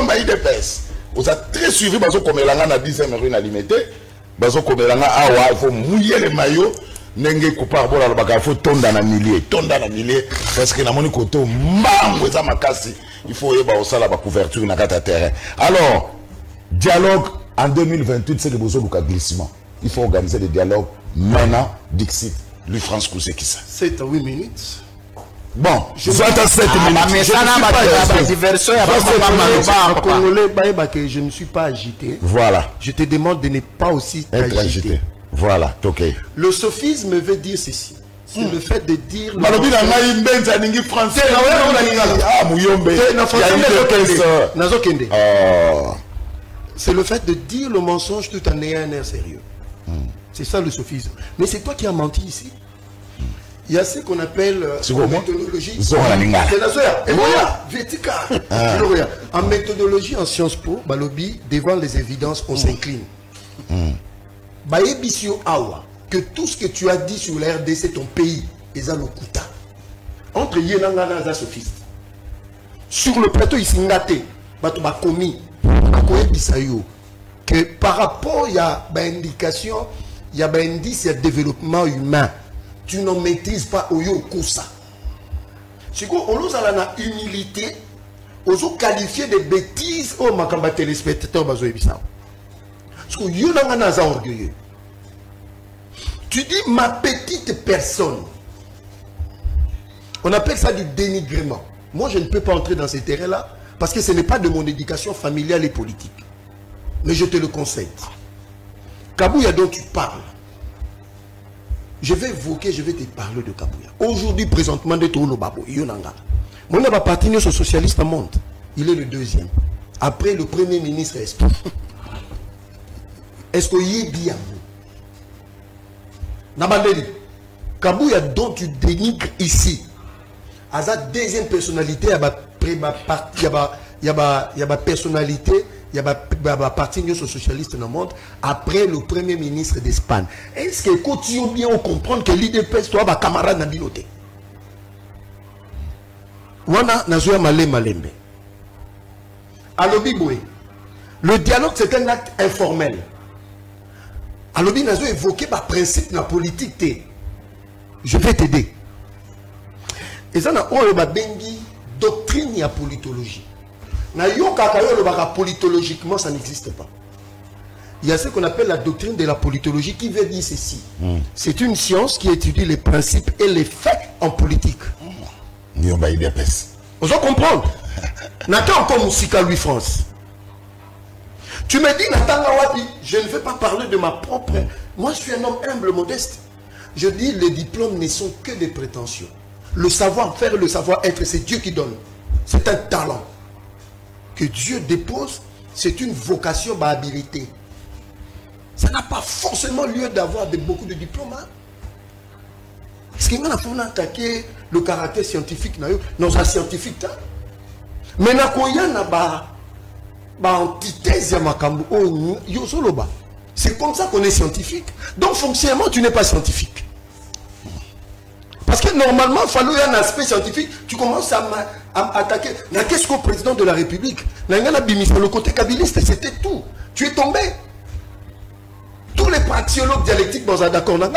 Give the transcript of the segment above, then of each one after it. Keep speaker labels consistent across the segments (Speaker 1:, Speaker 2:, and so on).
Speaker 1: Mouyomba IDPS. Vous êtes très suivi, parce que l'on a 10e rue à limité. Parce que l'on a il faut mouiller les maillots. Nenge coupable il faut tomber dans la millier. Parce que dans mon côté, il faut y avoir la couverture dans le terrain. Alors, dialogue en 2028, c'est le besoin de glissement. Il faut organiser des dialogues maintenant, Dixit, lui France Koussé qui ça.
Speaker 2: 7 à 8 minutes.
Speaker 1: Bon, je vais à 7 minutes.
Speaker 2: Je ne suis pas agité.
Speaker 1: Voilà.
Speaker 2: Je te demande de ne pas aussi
Speaker 1: être agité. Voilà, ok.
Speaker 2: Le sophisme veut dire ceci. C'est le fait de dire... C'est le fait de dire le mensonge tout en ayant un air sérieux. C'est ça le sophisme. Mais c'est toi qui as menti ici. Il y a ce qu'on appelle en méthodologie. En méthodologie, en Sciences Po, Balobi, devant les évidences, on s'incline. Que tout ce que tu as dit sur la RDC, ton pays, est à l'okuta. Entre Yenangana et sophiste. Sur le plateau, ici, Ngate, Batouba commis, que par rapport, il y a une indication, il y a un indice de développement humain. Tu ne maîtrises pas Oyo Kousa. C'est quoi, on a la humilité, on a qualifié de bêtises au Makamba téléspectateur Bazoé Bissau. Parce que Yonangana est orgueilleux. Tu dis ma petite personne. On appelle ça du dénigrement. Moi, je ne peux pas entrer dans ces terrains-là parce que ce n'est pas de mon éducation familiale et politique. Mais je te le conseille. Kabouya dont tu parles. Je vais évoquer, je vais te parler de Kabouya. Aujourd'hui, présentement, de Toulo Babo, Yonanga. Mon appartenu au socialiste monde. Il est le deuxième. Après le premier ministre Est. Est-ce qu'il y est bien? Nabandeli, Kabouya dont tu dénigres ici, à sa deuxième personnalité, il y a personnalité, il y a parti socialiste dans le monde, après le premier ministre d'Espagne. Est-ce que quand tu as bien comprendre que l'IDPS, toi, camarade Nabiloté? Wana Nazoua Malembe. Alobiboué. Le dialogue, c'est un acte informel. Alobi Nazo évoqué par principe de la politique. Je vais t'aider. Et ça, on a bengi doctrine et politologie. Politologiquement, ça n'existe pas. Il y a ce qu'on appelle la doctrine de la politologie qui veut dire ceci. C'est une science qui étudie les principes et les faits en politique.
Speaker 1: On
Speaker 2: va comprendre. Nathan encore Moussika Louis France. Tu me dis, Nathan Wabi, je ne veux pas parler de ma propre... Moi, je suis un homme humble, modeste. Je dis, les diplômes ne sont que des prétentions. Le savoir-faire et le savoir-être, c'est Dieu qui donne. C'est un talent que Dieu dépose. C'est une vocation, ma habilité. Ça n'a pas forcément lieu d'avoir beaucoup de diplômes. Hein? Parce qu'il faut attaquer le caractère scientifique. Non, un scientifique. Hein? Mais c'est comme ça qu'on est scientifique. Donc fonctionnellement, tu n'es pas scientifique. Parce que normalement, il fallait un aspect scientifique. Tu commences à attaquer. Qu'est-ce qu'au président de la République? Le côté kabiliste, c'était tout. Tu es tombé. Tous les praxiologues dialectiques dans un d'accord. Hein,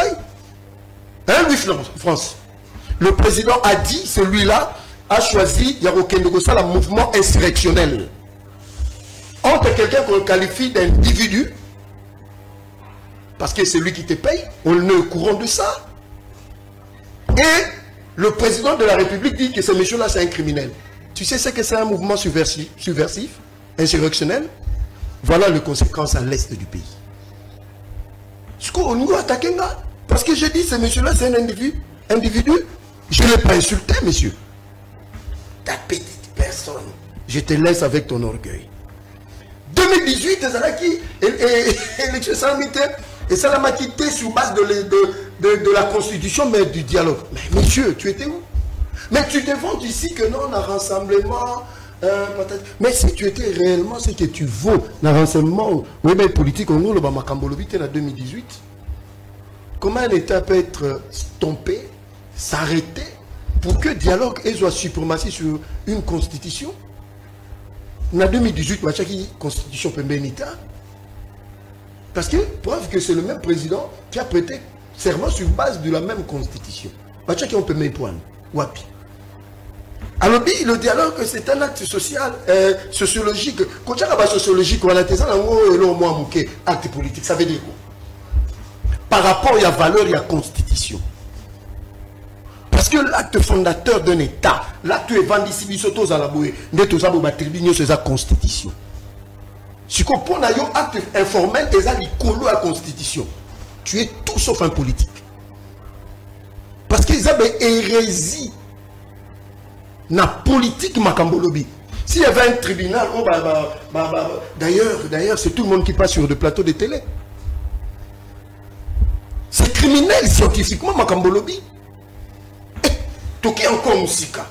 Speaker 2: Louis France. Le président a dit, celui-là a choisi le mouvement insurrectionnel. Entre quelqu'un qu'on qualifie d'individu, parce que c'est lui qui te paye, on est au courant de ça. Et le président de la République dit que ce monsieur-là, c'est un criminel. Tu sais ce que c'est un mouvement subversif, insurrectionnel? Voilà les conséquences à l'est du pays. Ce qu'on nous attaque, parce que je dis, ce monsieur-là, c'est un individu. Je ne l'ai pas insulté, monsieur. Ta petite personne. Je te laisse avec ton orgueil. 2018, élection sanitaire, et ça l'a quitté sur base de la constitution, mais du dialogue. Mais monsieur, tu étais où? Mais tu te vends ici que non, on a rassemblement. Mais si tu étais réellement ce que tu vaux, dans le rassemblement, oui, mais politique, on a en 2018. Comment un État peut être stompé, s'arrêter, pour que le dialogue soit suprématie sur une constitution? En 2018, il y a une constitution pénita. Parce que, preuve que c'est le même président qui a prêté serment sur base de la même constitution. Il y a un peu de points. Wapi. Alors, le dialogue, c'est un acte social, sociologique. Quand il y a un sociologique, on a un acte politique. Ça veut dire quoi? Par rapport à la valeur et à la constitution. Parce que l'acte fondateur d'un État, l'acte évangélisateur à la bouée, n'est pas la tribune, c'est la constitution. Si on prend un acte informel, c'est la constitution. Tu es tout sauf un politique. Parce qu'ils ont une hérésie dans la politique Makambolobi. S'il y avait un tribunal, d'ailleurs, c'est tout le monde qui passe sur des plateaux de télé. C'est criminel scientifiquement Makambolobi. Toki encore Moussika.